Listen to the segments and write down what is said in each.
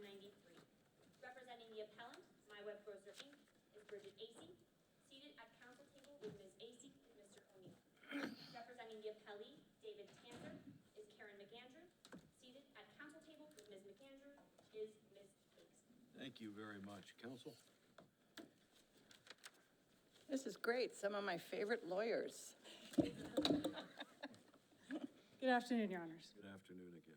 193. Representing the appellant, MyWebGrocer Inc., is Bridget Acey. Seated at council table with Ms. Acey is Mr. O'Neill. Representing the appellee, David Tanzer, is Karen McAndrew. Seated at council table with Ms. McAndrew is Ms. Higgs. Thank you very much. Counsel? This is great. Some of my favorite lawyers. Good afternoon, Your Honors. Good afternoon again.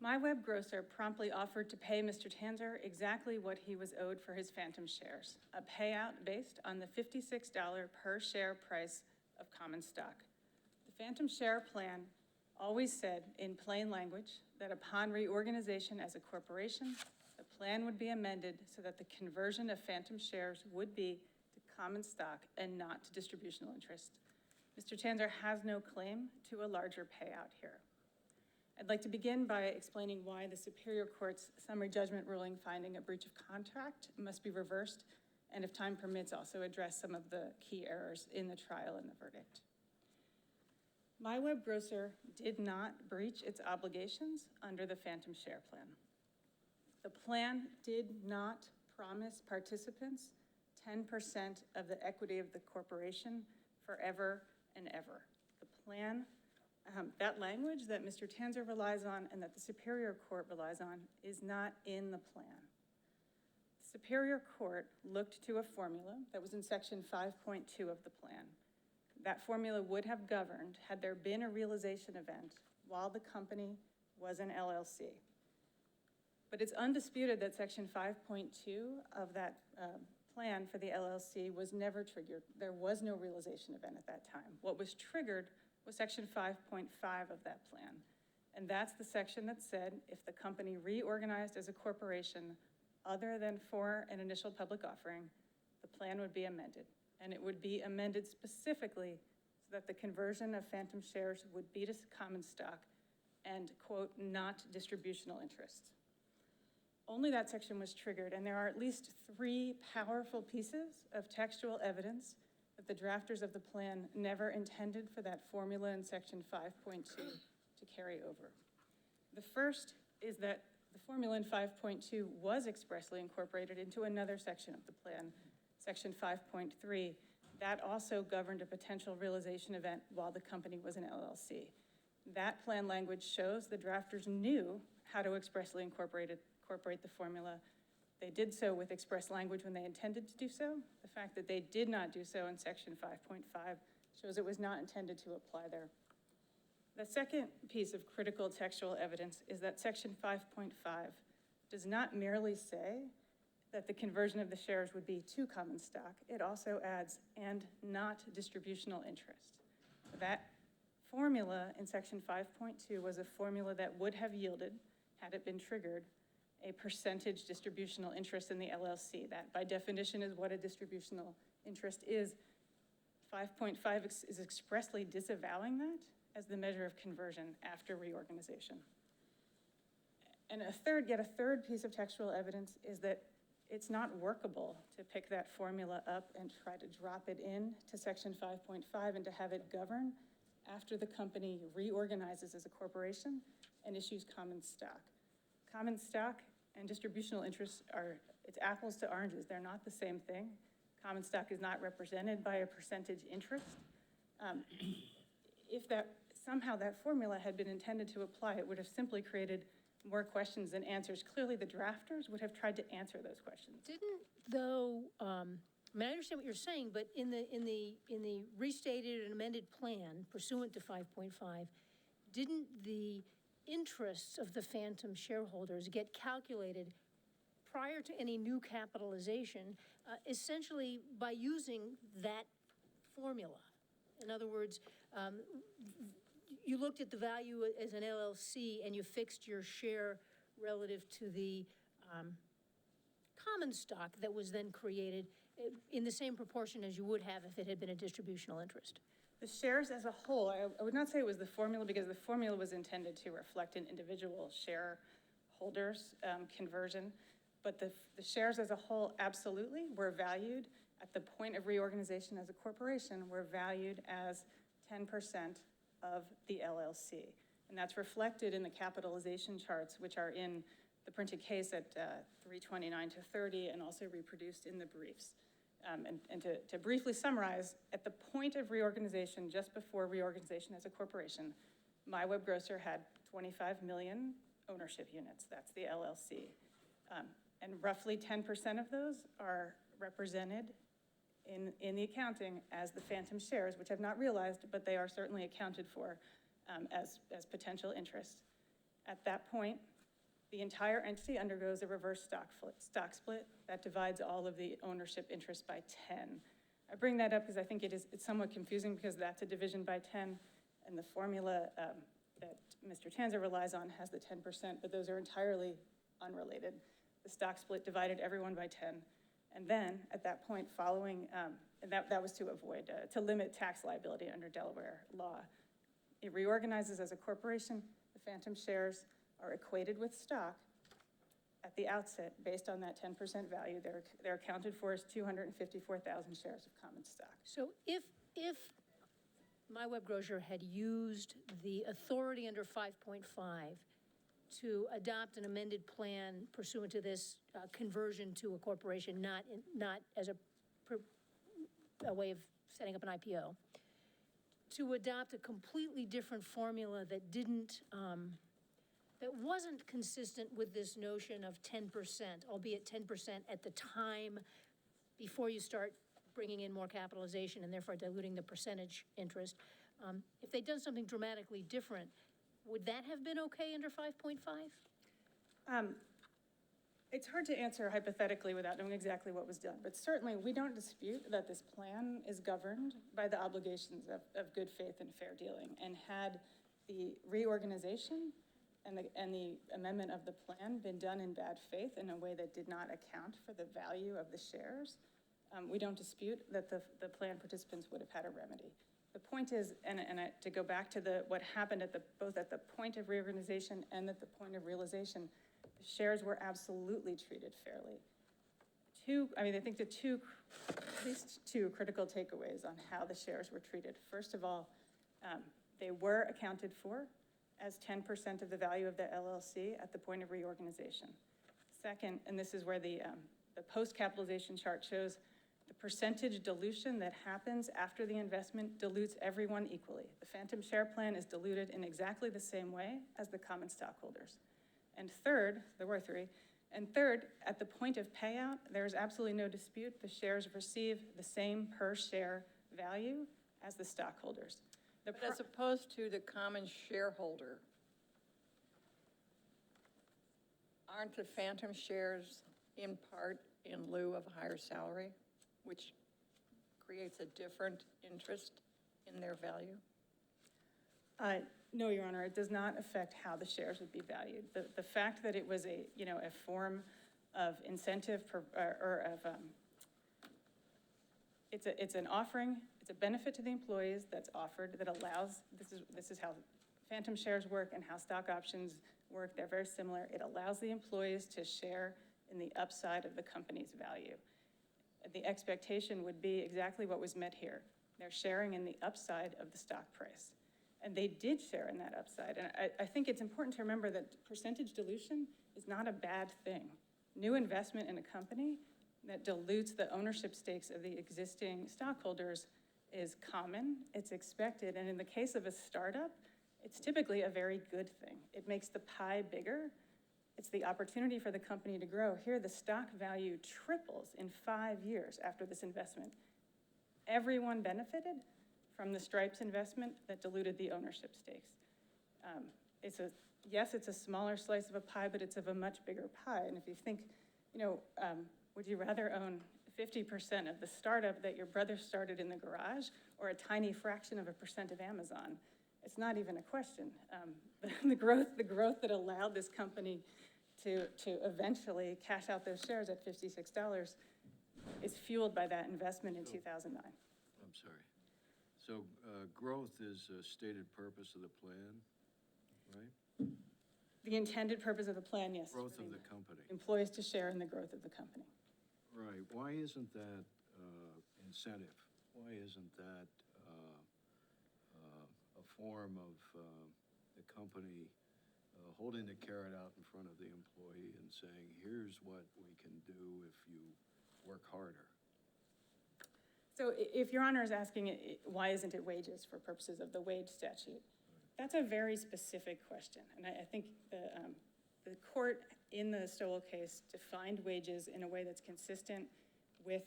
MyWebGrocer promptly offered to pay Mr. Tanzer exactly what he was owed for his phantom shares, a payout based on the $56 per share price of common stock. The phantom share plan always said in plain language that upon reorganization as a corporation, the plan would be amended so that the conversion of phantom shares would be to common stock and not to distributional interest. Mr. Tanzer has no claim to a larger payout here. I'd like to begin by explaining why the Superior Court's summary judgment ruling finding a breach of contract must be reversed, and if time permits, also address some of the key errors in the trial and the verdict. MyWebGrocer did not breach its obligations under the phantom share plan. The plan did not promise participants 10% of the equity of the corporation forever and ever. The plan, that language that Mr. Tanzer relies on and that the Superior Court relies on is not in the plan. The Superior Court looked to a formula that was in section 5.2 of the plan. That formula would have governed had there been a realization event while the company was an LLC. But it's undisputed that section 5.2 of that plan for the LLC was never triggered. There was no realization event at that time. What was triggered was section 5.5 of that plan. And that's the section that said if the company reorganized as a corporation other than for an initial public offering, the plan would be amended. And it would be amended specifically so that the conversion of phantom shares would be to common stock and, quote, not distributional interests. Only that section was triggered, and there are at least 3 powerful pieces of textual evidence that the drafters of the plan never intended for that formula in section 5.2 to carry over. The first is that the formula in 5.2 was expressly incorporated into another section of the plan, section 5.3. That also governed a potential realization event while the company was an LLC. That plan language shows the drafters knew how to expressly incorporate the formula. They did so with express language when they intended to do so. The fact that they did not do so in section 5.5 shows it was not intended to apply there. The second piece of critical textual evidence is that section 5.5 does not merely say that the conversion of the shares would be to common stock. It also adds, and not distributional interest. That formula in section 5.2 was a formula that would have yielded, had it been triggered, a percentage distributional interest in the LLC. That by definition is what a distributional interest is. 5.5 is expressly disavowing that as the measure of conversion after reorganization. And a third piece of textual evidence is that it's not workable to pick that formula up and try to drop it in to section 5.5 and to have it govern after the company reorganizes as a corporation and issues common stock. Common stock and distributional interests it's apples to oranges. They're not the same thing. Common stock is not represented by a percentage interest. If somehow that formula had been intended to apply, it would have simply created more questions than answers. Clearly, the drafters would have tried to answer those questions. Didn't, though, I understand what you're saying, but in the restated and amended plan pursuant to 5.5, didn't the interests of the phantom shareholders get calculated prior to any new capitalization, essentially by using that formula? In other words, you looked at the value as an LLC and you fixed your share relative to the common stock that was then created in the same proportion as you would have if it had been a distributional interest. The shares as a whole, I would not say it was the formula because the formula was intended to reflect an individual shareholder's conversion, but the shares as a whole absolutely were valued at the point of reorganization as a corporation, were valued as 10% of the LLC. And that's reflected in the capitalization charts, which are in the printed case at 329 to 30, and also reproduced in the briefs. And to briefly summarize, at the point of reorganization, just before reorganization as a corporation, MyWebGrocer had 25 million ownership units. That's the LLC. And roughly 10% of those are represented in the accounting as the phantom shares, which I've not realized, but they are certainly accounted for as potential interest. At that point, the entire entity undergoes a reverse stock split that divides all of the ownership interest by 10. I bring that up because I think it's somewhat confusing because that's a division by 10, and the formula that Mr. Tanzer relies on has the 10%, but those are entirely unrelated. The stock split divided everyone by 10. And then at that point following, and that was to avoid, to limit tax liability under Delaware law. It reorganizes as a corporation. The phantom shares are equated with stock at the outset based on that 10% value. They're accounted for as 254,000 shares of common stock. So if MyWebGrocer had used the authority under 5.5 to adopt an amended plan pursuant to this conversion to a corporation, not as a way of setting up an IPO, to adopt a completely different formula that didn't, that wasn't consistent with this notion of 10%, albeit 10% at the time before you start bringing in more capitalization and therefore diluting the percentage interest. If they'd done something dramatically different, would that have been okay under 5.5? It's hard to answer hypothetically without knowing exactly what was done, but certainly we don't dispute that this plan is governed by the obligations of good faith and fair dealing. And had the reorganization and the amendment of the plan been done in bad faith in a way that did not account for the value of the shares, we don't dispute that the plan participants would have had a remedy. The point is, to go back to what happened both at the point of reorganization and at the point of realization, the shares were absolutely treated fairly. I think at least two critical takeaways on how the shares were treated. First of all, they were accounted for as 10% of the value of the LLC at the point of reorganization. Second, and this is where the post-capitalization chart shows, the percentage dilution that happens after the investment dilutes everyone equally. The phantom share plan is diluted in exactly the same way as the common stockholders. And third, there were three, and third, at the point of payout, there is absolutely no dispute the shares receive the same per share value as the stockholders. But as opposed to the common shareholder, aren't the phantom shares in part in lieu of a higher salary, which creates a different interest in their value? No, Your Honor, it does not affect how the shares would be valued. The fact that it was a form of incentive it's an offering, it's a benefit to the employees that's offered that allows, this is how phantom shares work and how stock options work. They're very similar. It allows the employees to share in the upside of the company's value. The expectation would be exactly what was met here. They're sharing in the upside of the stock price. And they did share in that upside. And I think it's important to remember that percentage dilution is not a bad thing. New investment in a company that dilutes the ownership stakes of the existing stockholders is common, it's expected, and in the case of a startup, it's typically a very good thing. It makes the pie bigger. It's the opportunity for the company to grow. Here, the stock value triples in 5 years after this investment. Everyone benefited from the Stripes investment that diluted the ownership stakes. Yes, it's a smaller slice of a pie, but it's of a much bigger pie. And if you think, would you rather own 50% of the startup that your brother started in the garage or a tiny fraction of a percent of Amazon? It's not even a question. The growth that allowed this company to eventually cash out those shares at $56 is fueled by that investment in 2009. I'm sorry. So growth is a stated purpose of the plan, right? The intended purpose of the plan, yes. Growth of the company. Employees to share in the growth of the company. Right. Why isn't that incentive? Why isn't that a form of the company holding the carrot out in front of the employee and saying, here's what we can do if you work harder. So if Your Honor is asking, why isn't it wages for purposes of the wage statute? That's a very specific question. And I think the court in the Stowell case defined wages in a way that's consistent with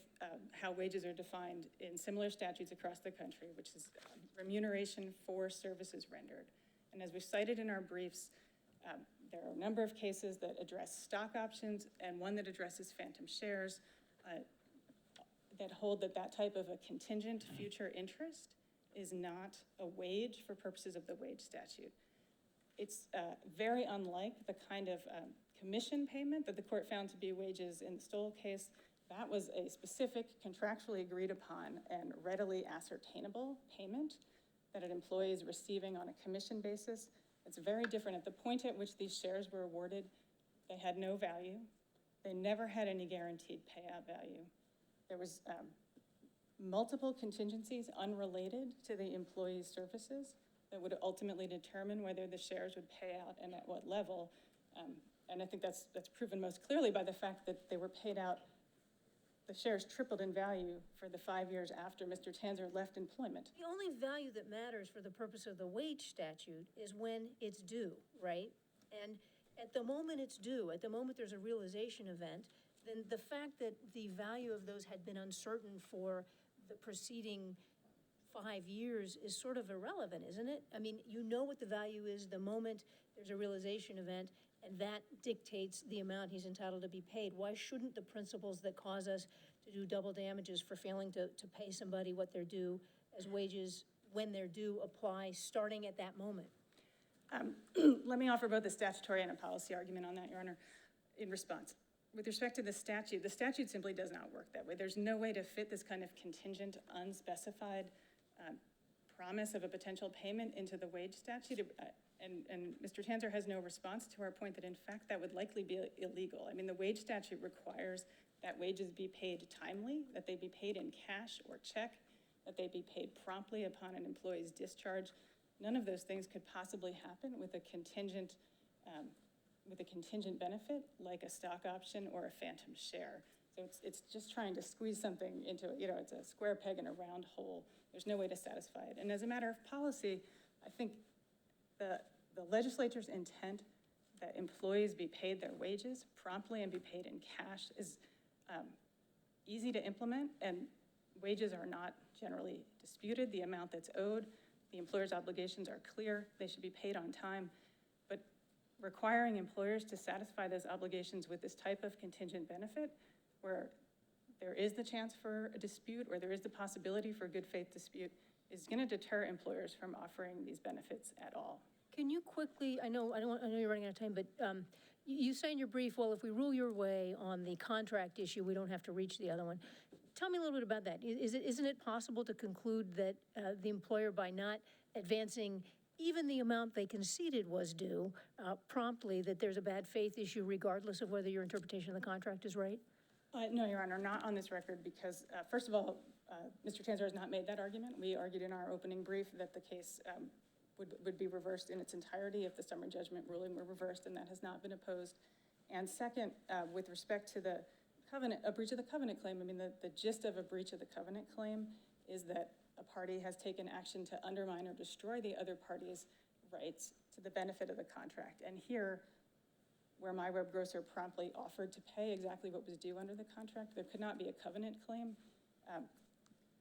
how wages are defined in similar statutes across the country, which is remuneration for services rendered. And as we cited in our briefs, there are a number of cases that address stock options and one that addresses phantom shares that hold that that type of a contingent future interest is not a wage for purposes of the wage statute. It's very unlike the kind of commission payment that the court found to be wages in the Stowell case. That was a specific contractually agreed upon and readily ascertainable payment that an employee is receiving on a commission basis. It's very different. At the point at which these shares were awarded, they had no value. They never had any guaranteed payout value. There was multiple contingencies unrelated to the employee's services that would ultimately determine whether the shares would pay out and at what level. And I think that's proven most clearly by the fact that they were paid out. The shares tripled in value for the 5 years after Mr. Tanzer left employment. The only value that matters for the purpose of the wage statute is when it's due, right? And at the moment it's due, at the moment there's a realization event, then the fact that the value of those had been uncertain for the preceding 5 years is sort of irrelevant, isn't it? I mean, you know what the value is the moment there's a realization event, and that dictates the amount he's entitled to be paid. Why shouldn't the principles that cause us to do double damages for failing to pay somebody what they're due as wages when they're due apply starting at that moment? Let me offer both a statutory and a policy argument on that, Your Honor, in response. With respect to the statute simply does not work that way. There's no way to fit this kind of contingent, unspecified promise of a potential payment into the wage statute. And Mr. Tanzer has no response to our point that, in fact, that would likely be illegal. I mean, the wage statute requires that wages be paid timely, that they be paid in cash or check, that they be paid promptly upon an employee's discharge. None of those things could possibly happen with a contingent benefit like a stock option or a phantom share. So it's just trying to squeeze something into, it's a square peg in a round hole. There's no way to satisfy it. And as a matter of policy, I think the legislature's intent that employees be paid their wages promptly and be paid in cash is easy to implement, and wages are not generally disputed. The amount that's owed, the employer's obligations are clear. They should be paid on time. But requiring employers to satisfy those obligations with this type of contingent benefit, where there is the chance for a dispute or there is the possibility for a good faith dispute, is going to deter employers from offering these benefits at all. Can you quickly, I know you're running out of time, but you say in your brief, well, if we rule your way on the contract issue, we don't have to reach the other one. Tell me a little bit about that. Isn't it possible to conclude that the employer, by not advancing even the amount they conceded was due promptly, that there's a bad faith issue regardless of whether your interpretation of the contract is right? No, Your Honor, not on this record, because first of all, Mr. Tanzer has not made that argument. We argued in our opening brief that the case would be reversed in its entirety if the summary judgment ruling were reversed, and that has not been opposed. And second, with respect to the covenant, a breach of the covenant claim, I mean, the gist of a breach of the covenant claim is that a party has taken action to undermine or destroy the other party's rights to the benefit of the contract. And here, where MyWebGrocer promptly offered to pay exactly what was due under the contract, there could not be a covenant claim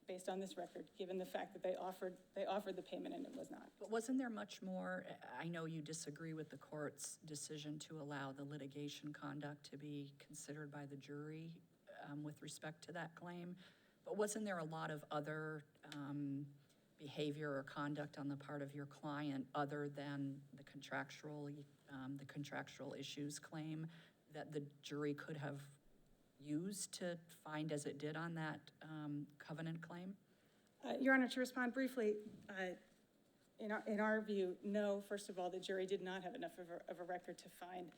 based on this record, given the fact that they offered the payment and it was not. But wasn't there much more? I know you disagree with the court's decision to allow the litigation conduct to be considered by the jury with respect to that claim, but wasn't there a lot of other behavior or conduct on the part of your client other than the contractual issues claim that the jury could have used to find as it did on that covenant claim? Your Honor, to respond briefly, in our view, no. First of all, the jury did not have enough of a record to find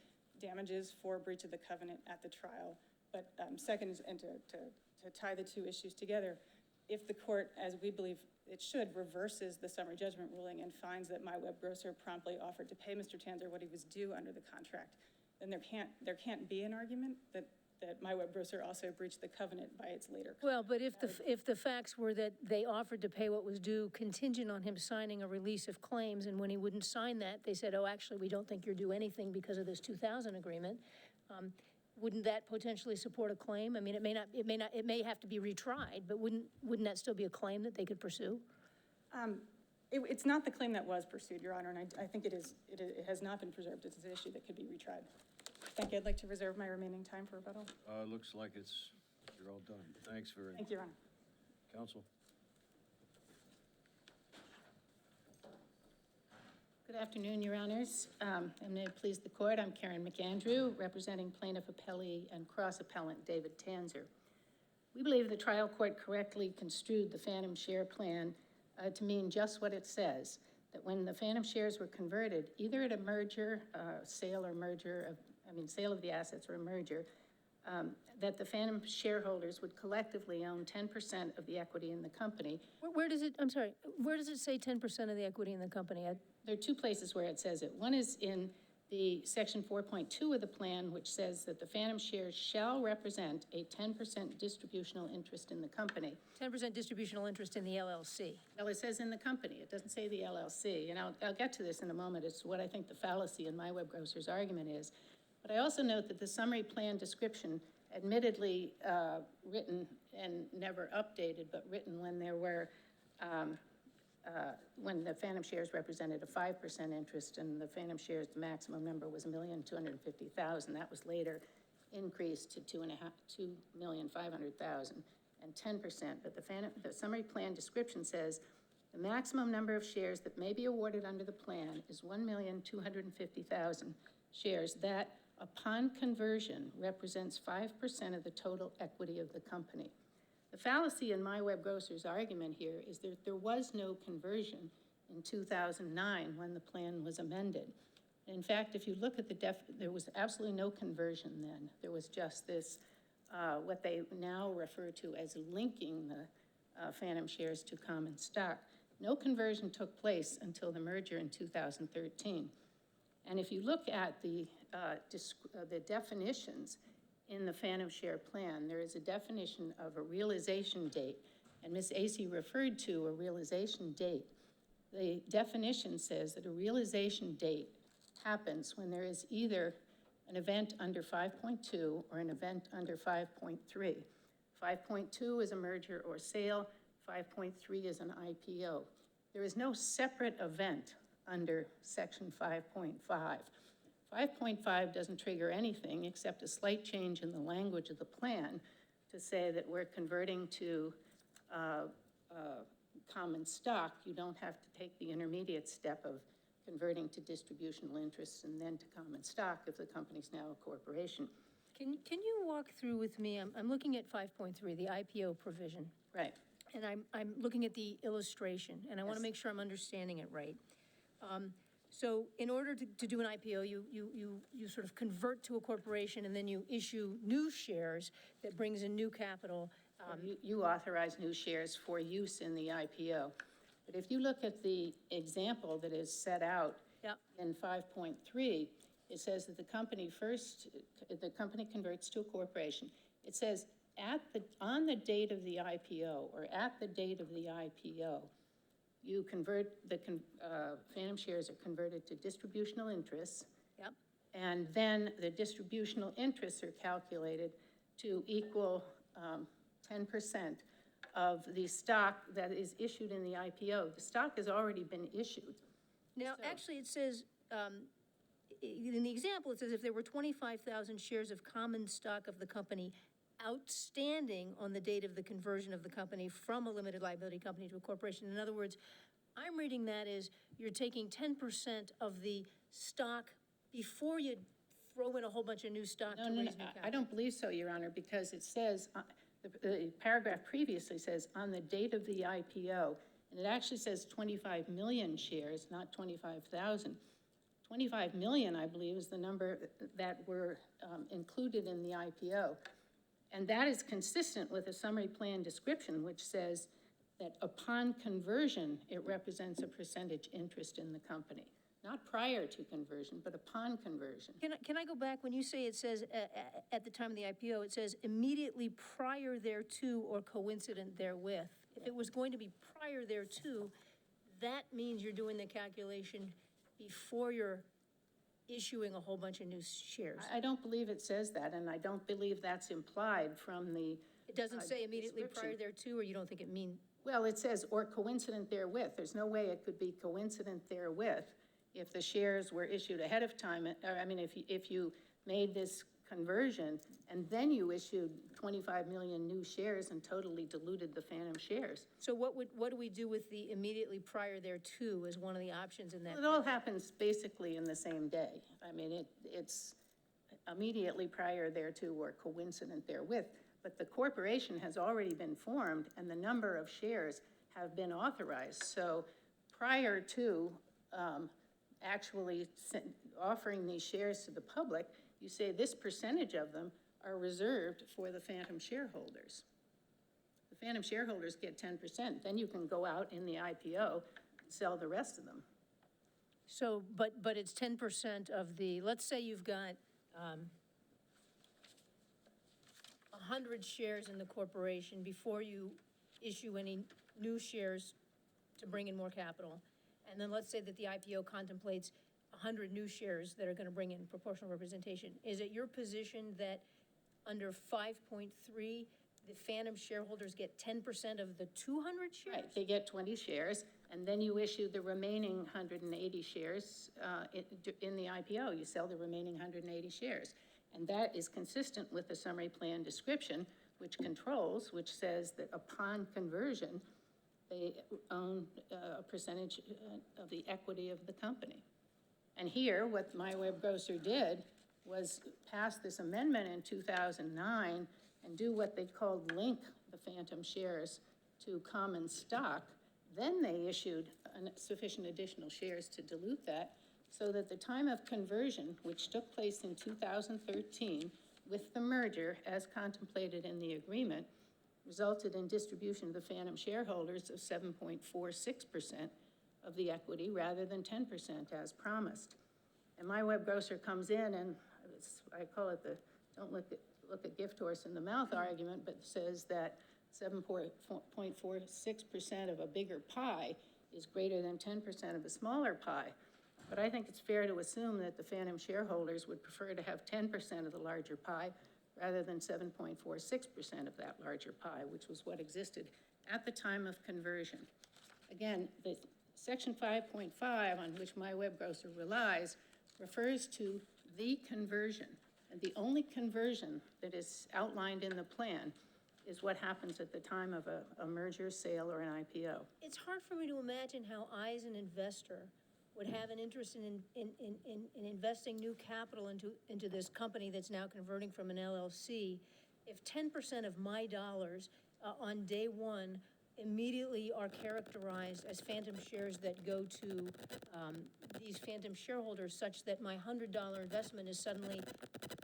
damages for breach of the covenant at the trial. But second, and to tie the two issues together, if the court, as we believe it should, reverses the summary judgment ruling and finds that MyWebGrocer promptly offered to pay Mr. Tanzer what he was due under the contract, then there can't be an argument that MyWebGrocer also breached the covenant by its later. Well, but if the facts were that they offered to pay what was due contingent on him signing a release of claims, and when he wouldn't sign that, they said, oh, actually, we don't think you're due anything because of this 2000 agreement, wouldn't that potentially support a claim? I mean, it may have to be retried, but wouldn't that still be a claim that they could pursue? It's not the claim that was pursued, Your Honor, and I think it has not been preserved. It's an issue that could be retried. Thank you. I'd like to reserve my remaining time for rebuttal. Looks like you're all done. Thanks very much. Thank you, Your Honor. Counsel? Good afternoon, Your Honors. I'm going to please the court. I'm Karen McAndrew, representing plaintiff appellee and cross-appellant David Tanzer. We believe the trial court correctly construed the phantom share plan to mean just what it says, that when the phantom shares were converted, either at a merger, sale of the assets or a merger, that the phantom shareholders would collectively own 10% of the equity in the company. Where does it say 10% of the equity in the company? There are two places where it says it. One is in the section 4.2 of the plan, which says that the phantom shares shall represent a 10% distributional interest in the company. 10% distributional interest in the LLC. Well, it says in the company. It doesn't say the LLC. And I'll get to this in a moment. It's what I think the fallacy in MyWebGrocer's argument is. But I also note that the summary plan description, admittedly written and never updated, but written when there were, when the phantom shares represented a 5% interest, and the phantom shares, the maximum number was 1,250,000. That was later increased to 2,500,000 and 10%. But the summary plan description says the maximum number of shares that may be awarded under the plan is 1,250,000 shares that, upon conversion, represents 5% of the total equity of the company. The fallacy in MyWebGrocer's argument here is that there was no conversion in 2009 when the plan was amended. In fact, if you look at there was absolutely no conversion then. There was just this, what they now refer to as linking the phantom shares to common stock. No conversion took place until the merger in 2013. And if you look at the definitions in the phantom share plan, there is a definition of a realization date, and Ms. Acey referred to a realization date. The definition says that a realization date happens when there is either an event under 5.2 or an event under 5.3. 5.2 is a merger or sale, 5.3 is an IPO. There is no separate event under section 5.5. 5.5 doesn't trigger anything except a slight change in the language of the plan to say that we're converting to common stock. You don't have to take the intermediate step of converting to distributional interests and then to common stock if the company's now a corporation. Can you walk through with me, I'm looking at 5.3, the IPO provision. Right. And I'm looking at the illustration, and I want to Yes. make sure I'm understanding it right. So in order to do an IPO, you sort of convert to a corporation, and then you issue new shares that brings in new capital. You authorize new shares for use in the IPO. But if you look at the example that is set out Yep. in 5.3, it says that the company converts to a corporation. It says on the date of the IPO or at the date of the IPO, you convert, phantom shares are converted to distributional interests. Yep. And then the distributional interests are calculated to equal 10% of the stock that is issued in the IPO. The stock has already been issued. Now, So- actually, it says, in the example, it says if there were 25,000 shares of common stock of the company outstanding on the date of the conversion of the company from a limited liability company to a corporation. In other words, I'm reading that as you're taking 10% of the stock before you throw in a whole bunch of new stock to raise new capital. I don't believe so, Your Honor, because it says, the paragraph previously says on the date of the IPO, and it actually says 25 million shares, not 25,000. 25 million, I believe, is the number that were included in the IPO. And that is consistent with the summary plan description, which says that upon conversion, it represents a percentage interest in the company. Not prior to conversion, but upon conversion. Can I go back, when you say it says, at the time of the IPO, it says immediately prior thereto or coincident therewith. If it was going to be prior thereto, that means you're doing the calculation before you're issuing a whole bunch of new shares. I don't believe it says that, and I don't believe that's implied from the, It doesn't say immediately prior description. thereto, or you don't think it means? well, it says, or coincident therewith. There's no way it could be coincident therewith if the shares were issued ahead of time, or, I mean, if you made this conversion and then you issued 25 million new shares and totally diluted the phantom shares. So what do we do with the immediately prior thereto as one of the options in that? It all happens basically in the same day. I mean, it's immediately prior thereto or coincident therewith, but the corporation has already been formed and the number of shares have been authorized. So prior to actually offering these shares to the public, you say this percentage of them are reserved for the phantom shareholders. The phantom shareholders get 10%, then you can go out in the IPO and sell the rest of them. So, but it's 10% of the, let's say you've got 100 shares in the corporation before you issue any new shares to bring in more capital. And then let's say that the IPO contemplates 100 new shares that are going to bring in proportional representation. Is it your position that under 5.3, the phantom shareholders get 10% of the 200 shares? Right, they get 20 shares, and then you issue the remaining 180 shares in the IPO. You sell the remaining 180 shares. And that is consistent with the summary plan description, which says that upon conversion, they own a percentage of the equity of the company. And here, what MyWebGrocer did was pass this amendment in 2009 and do what they called link the phantom shares to common stock. Then they issued sufficient additional shares to dilute that, so that the time of conversion, which took place in 2013 with the merger as contemplated in the agreement, resulted in distribution to the phantom shareholders of 7.46% of the equity rather than 10% as promised. And MyWebGrocer comes in and I call it the don't look a gift horse in the mouth argument, but says that 7.46% of a bigger pie is greater than 10% of a smaller pie. But I think it's fair to assume that the phantom shareholders would prefer to have 10% of the larger pie rather than 7.46% of that larger pie, which was what existed at the time of conversion. Again, the section 5.5 on which MyWebGrocer relies refers to the conversion. And the only conversion that is outlined in the plan is what happens at the time of a merger, sale, or an IPO. It's hard for me to imagine how I, as an investor, would have an interest in investing new capital into this company that's now converting from an LLC, if 10% of my dollars on day one immediately are characterized as phantom shares that go to these phantom shareholders, such that my $100 investment is suddenly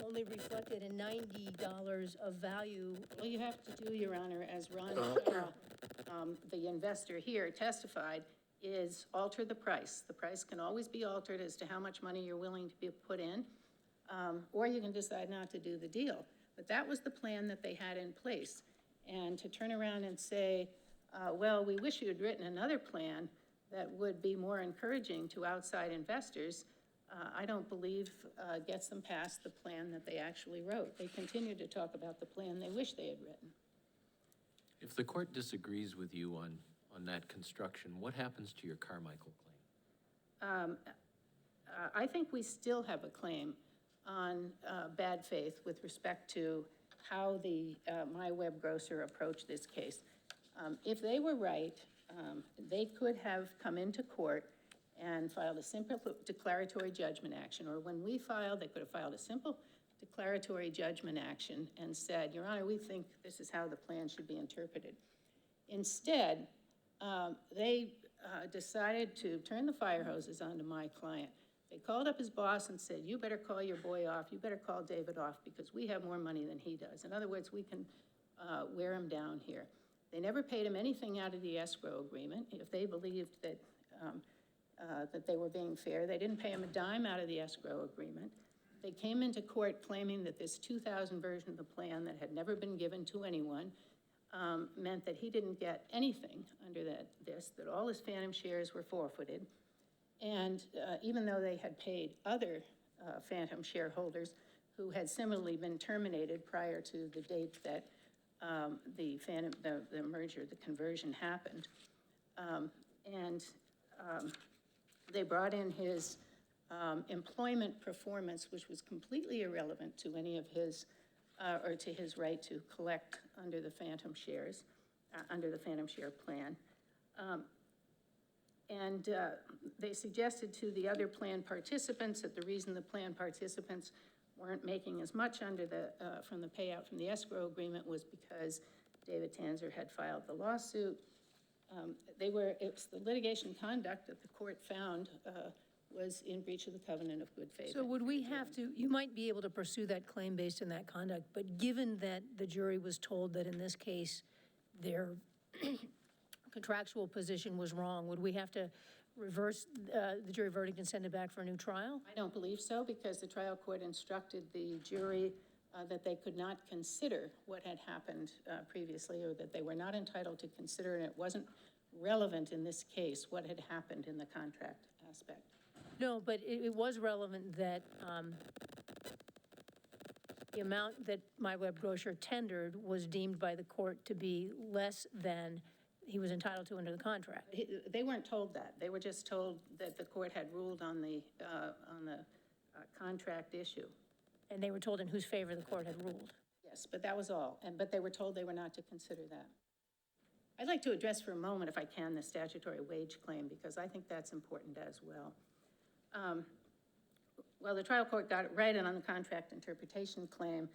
only reflected in $90 of value. All you have to do, Your Honor, as Ron Shaw, the investor here, testified, is alter the price. The price can always be altered as to how much money you're willing to put in, or you can decide not to do the deal. But that was the plan that they had in place. And to turn around and say, well, we wish you had written another plan that would be more encouraging to outside investors, I don't believe gets them past the plan that they actually wrote. They continue to talk about the plan they wish they had written. If the court disagrees with you on that construction, what happens to your Carmichael claim? I think we still have a claim on bad faith with respect to how the MyWebGrocer approached this case. If they were right, they could have come into court and filed a simple declaratory judgment action, or when we filed, they could have filed a simple declaratory judgment action and said, Your Honor, we think this is how the plan should be interpreted. Instead, they decided to turn the fire hoses onto my client. They called up his boss and said, you better call your boy off, you better call David off, because we have more money than he does. In other words, we can wear him down here. They never paid him anything out of the escrow agreement. If they believed that, that they were being fair, they didn't pay him a dime out of the escrow agreement. They came into court claiming that this 2000 version of the plan that had never been given to anyone meant that he didn't get anything under that all his phantom shares were forfeited. And even though they had paid other phantom shareholders who had similarly been terminated prior to the date that the merger, the conversion happened. They brought in his employment performance, which was completely irrelevant to any of his, or to his right to collect under the phantom shares, under the phantom share plan. They suggested to the other plan participants that the reason the plan participants weren't making as much under the, from the payout from the escrow agreement was because David Tanzer had filed the lawsuit. It was the litigation conduct that the court found was in breach of the covenant of good faith. So would we have to, you might be able to pursue that claim based on that conduct, but given that the jury was told that in this case, their contractual position was wrong, would we have to reverse the jury verdict and send it back for a new trial? I don't believe so, because the trial court instructed the jury that they could not consider what had happened previously, or that they were not entitled to consider, and it wasn't relevant in this case what had happened in the contract aspect. No, but it was relevant that the amount that MyWebGrocer tendered was deemed by the court to be less than he was entitled to under the contract. They weren't told that. They were just told that the court had ruled on the contract issue. And they were told in whose favor the court had ruled. Yes, but that was all. But they were told they were not to consider that. I'd like to address for a moment, if I can, the statutory wage claim, because I think that's important as well. Well, the trial court got it right, and on the contract interpretation claim,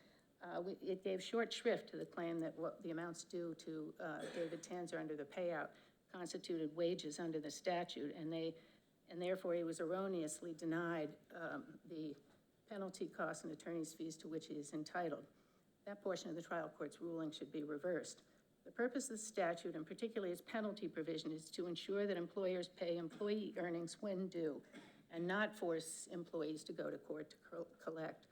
it gave short shrift to the claim that what the amounts due to David Tanzer under the payout constituted wages under the statute, and therefore he was erroneously denied the penalty costs and attorney's fees to which he is entitled. That portion of the trial court's ruling should be reversed. The purpose of the statute, and particularly its penalty provision, is to ensure that employers pay employee earnings when due, and not force employees to go to court to collect.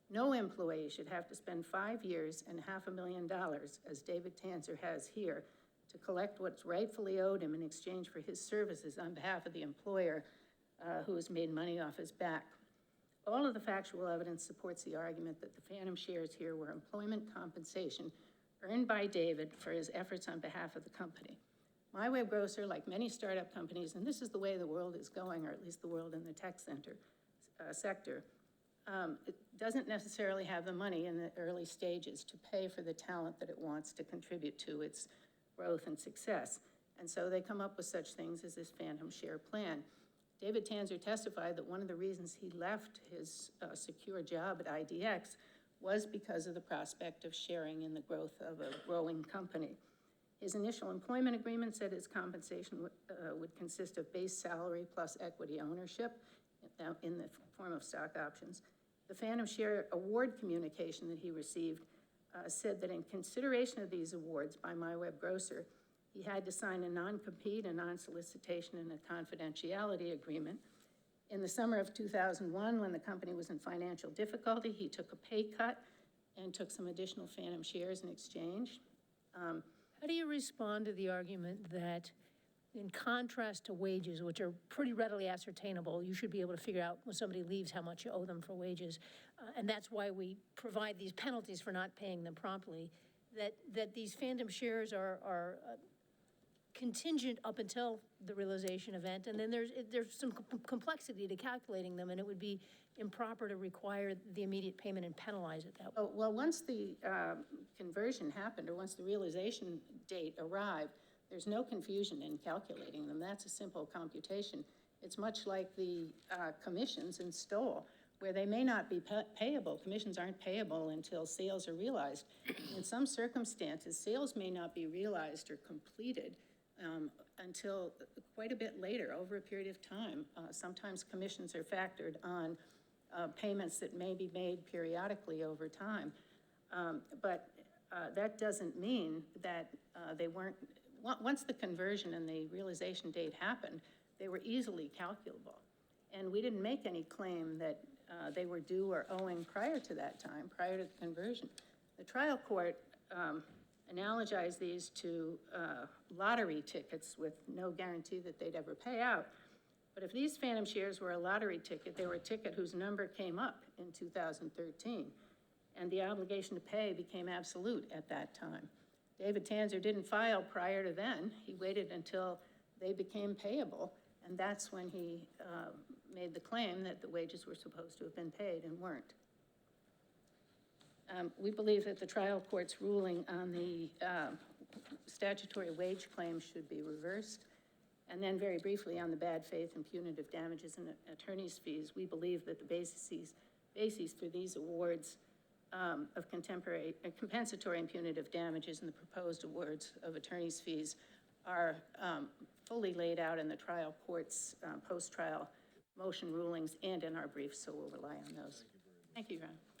No employee should have to spend 5 years and $500,000, as David Tanzer has here, to collect what's rightfully owed him in exchange for his services on behalf of the employer who has made money off his back. All of the factual evidence supports the argument that the phantom shares here were employment compensation earned by David for his efforts on behalf of the company. MyWebGrocer, like many startup companies, and this is the way the world is going, or at least the world in the tech sector, it doesn't necessarily have the money in the early stages to pay for the talent that it wants to contribute to its growth and success. And so they come up with such things as this phantom share plan. David Tanzer testified that one of the reasons he left his secure job at IDX was because of the prospect of sharing in the growth of a growing company. His initial employment agreement said his compensation would consist of base salary plus equity ownership in the form of stock options. The phantom share award communication that he received said that in consideration of these awards by MyWebGrocer, he had to sign a non-compete, a non-solicitation, and a confidentiality agreement. In the summer of 2001, when the company was in financial difficulty, he took a pay cut and took some additional phantom shares in exchange. How do you respond to the argument that, in contrast to wages, which are pretty readily ascertainable, you should be able to figure out when somebody leaves how much you owe them for wages, and that's why we provide these penalties for not paying them promptly, that these phantom shares are contingent up until the realization event, and then there's some complexity to calculating them, and it would be improper to require the immediate payment and penalize it that way. Well, once the conversion happened, or once the realization date arrived, there's no confusion in calculating them. That's a simple computation. It's much like the commissions in Stoll, where they may not be payable. Commissions aren't payable until sales are realized. In some circumstances, sales may not be realized or completed until quite a bit later, over a period of time. Sometimes commissions are factored on payments that may be made periodically over time. But that doesn't mean that they weren't, once the conversion and the realization date happened, they were easily calculable. And we didn't make any claim that they were due or owing prior to that time, prior to the conversion. The trial court analogized these to lottery tickets with no guarantee that they'd ever pay out. But if these phantom shares were a lottery ticket, they were a ticket whose number came up in 2013, and the obligation to pay became absolute at that time. David Tanzer didn't file prior to then. He waited until they became payable, and that's when he made the claim that the wages were supposed to have been paid and weren't. We believe that the trial court's ruling on the statutory wage claim should be reversed. And then very briefly on the bad faith and punitive damages and attorney's fees, we believe that the bases for these awards of compensatory and punitive damages and the proposed awards of attorney's fees are fully laid out in the trial court's post-trial motion rulings and in our briefs, so we'll rely on those. Thank you, Your Honor.